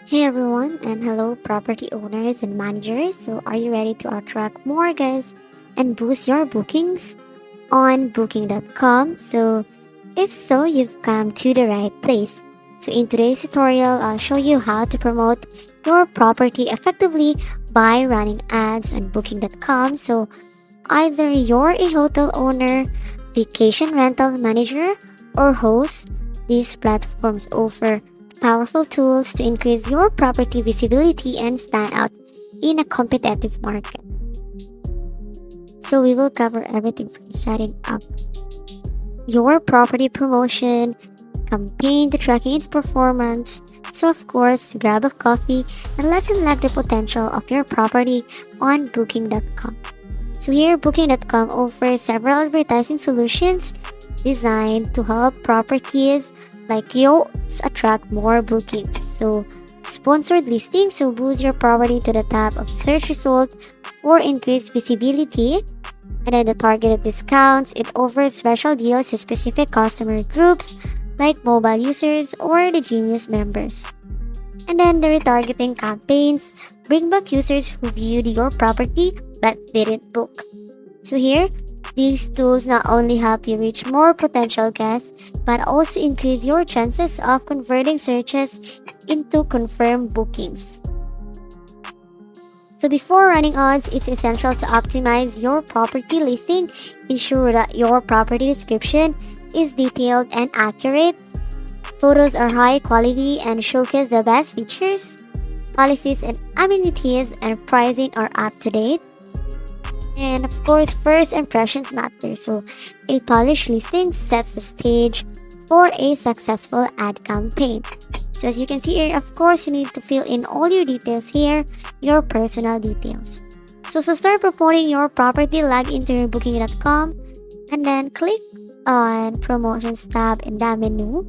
Hey everyone, and hello, property owners and managers. So, are you ready to attract more guests and boost your bookings on booking.com? So, if so, you've come to the right place. So, in today's tutorial, I'll show you how to promote your property effectively by running ads on booking.com. So, either you're a hotel owner, vacation rental manager, or host, these platforms offer powerful tools to increase your property visibility and stand out in a competitive market. So, we will cover everything from setting up your property promotion, campaign to tracking its performance. So, of course, grab a coffee and let's unlock the potential of your property on booking.com. So here, Booking.com offers several advertising solutions designed to help properties like yours attract more bookings. So sponsored listings will boost your property to the top of search results for increased visibility. And then the targeted discounts, it offers special deals to specific customer groups like mobile users or the Genius members. And then the retargeting campaigns bring back users who viewed your property but didn't book. So here, these tools not only help you reach more potential guests but also increase your chances of converting searches into confirmed bookings. So before running ads, it's essential to optimize your property listing. Ensure that your property description is detailed and accurate. Photos are high quality and showcase the best features. Policies and amenities and pricing are up to date. And of course, first impressions matter. So, a polished listing sets the stage for a successful ad campaign. So, as you can see here, of course, you need to fill in all your details here, your personal details. So start promoting your property, log into your booking.com, and then click on Promotions tab in the menu.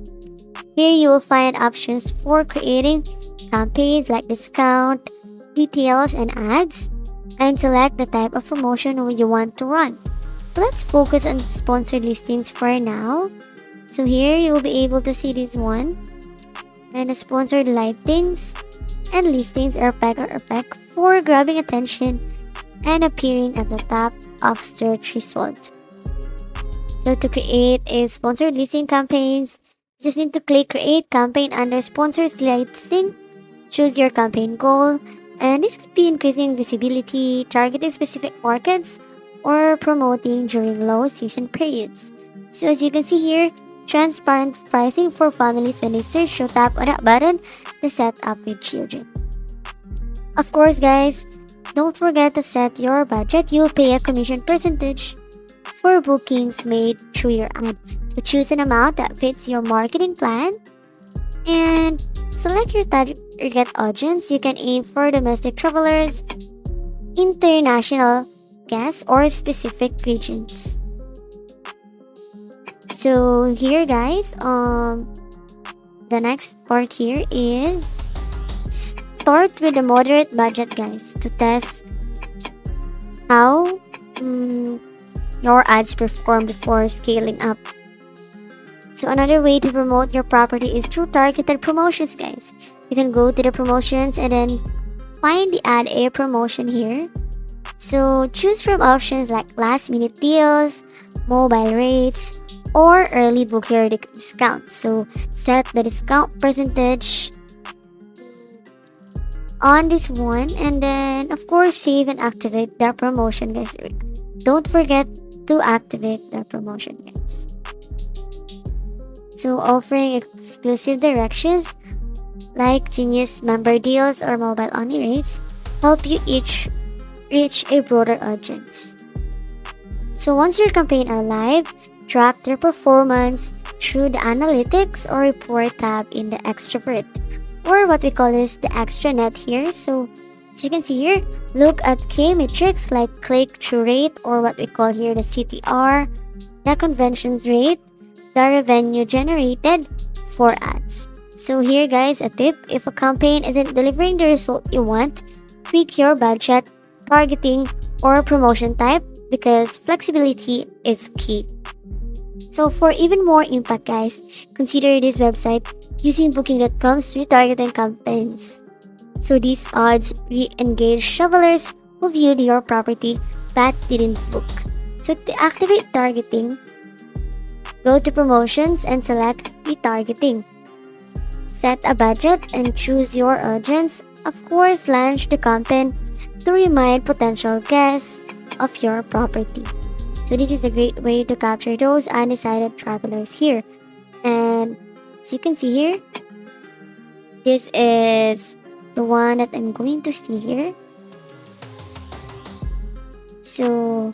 Here you will find options for creating campaigns like discount, details, and ads, and select the type of promotion you want to run. So let's focus on sponsored listings for now. So here you will be able to see this one, and the sponsored lightings and listings are perfect for grabbing attention and appearing at the top of search result. So to create a sponsored listing campaigns, you just need to click create campaign under sponsored listing, choose your campaign goal, and this could be increasing visibility, targeting specific markets, or promoting during low season periods. So as you can see here, transparent pricing for families when they search, so tap on that button to set up with children. Of course guys, don't forget to set your budget. You'll pay a commission percentage for bookings made through your ad. So choose an amount that fits your marketing plan and select your target audience. You can aim for domestic travelers, international guests, or specific regions. So here guys, the next part here is start with a moderate budget guys to test how your ads perform before scaling up. So another way to promote your property is through targeted promotions guys. You can go to the promotions and then find the add a promotion here. So choose from options like last minute deals, mobile rates, or early booker discounts. So set the discount percentage on this one, and then of course save and activate the promotion guys. Don't forget to activate the promotion guys. So offering exclusive directions like Genius member deals or mobile only rates help you reach a broader audience. So once your campaign are live, track their performance through the analytics or report tab in the extrovert, or what we call is the extranet here. So as you can see here, look at key metrics like click-through rate, or what we call here the CTR, the conversions rate, the revenue generated for ads. So here guys, a tip: if a campaign isn't delivering the result you want, tweak your budget, targeting, or promotion type, because flexibility is key. So for even more impact guys, consider this website using booking.com's retargeting campaigns. So these ads re-engage travelers who viewed your property but didn't book. So to activate targeting, go to promotions and select retargeting. Set a budget and choose your audience. Of course, launch the campaign to remind potential guests of your property. So this is a great way to capture those undecided travelers here. And as you can see here, this is the one that I'm going to see here. So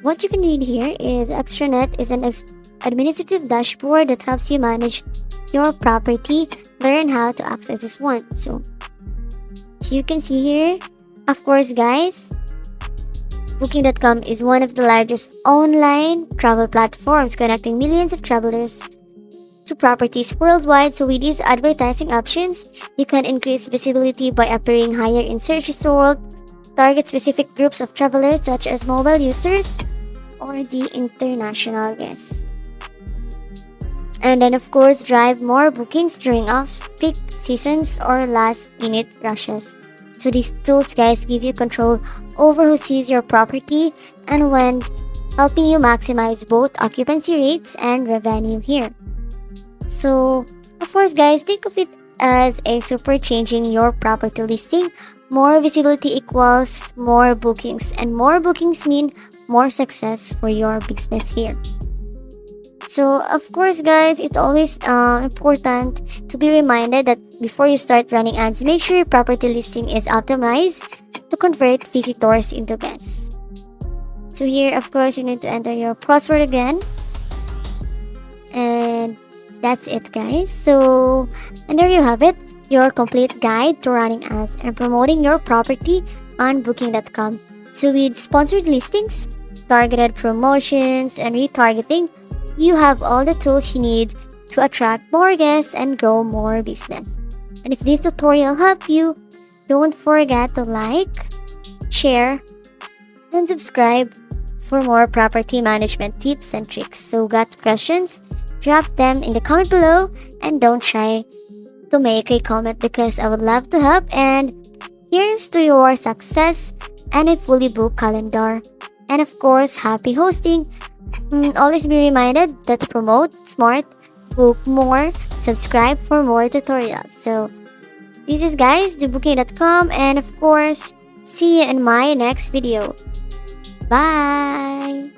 what you can read here is extranet is an administrative dashboard that helps you manage your property. Learn how to access this one. So you can see here, of course guys, Booking.com is one of the largest online travel platforms connecting millions of travelers to properties worldwide. So with these advertising options, you can increase visibility by appearing higher in search results, target specific groups of travelers such as mobile users or the international guests. And then of course, drive more bookings during off-peak seasons or last-minute rushes. So these tools, guys, give you control over who sees your property and when, helping you maximize both occupancy rates and revenue here. So, of course, guys, think of it as a super changing your property listing. More visibility equals more bookings, and more bookings mean more success for your business here. So, of course, guys, it's always important to be reminded that before you start running ads, make sure your property listing is optimized to convert visitors into guests. So here, of course, you need to enter your password again. And that's it, guys. So, and there you have it, your complete guide to running ads and promoting your property on Booking.com. So with sponsored listings, targeted promotions, and retargeting, you have all the tools you need to attract more guests and grow more business. And if this tutorial helped you, don't forget to like, share, and subscribe for more property management tips and tricks. So got questions? Drop them in the comment below and don't shy to make a comment because I would love to help. And here's to your success and a fully booked calendar. And of course, happy hosting. Always be reminded that to promote smart, book more, subscribe for more tutorials. So this is guys, the Booking.com, and of course, see you in my next video. Bye!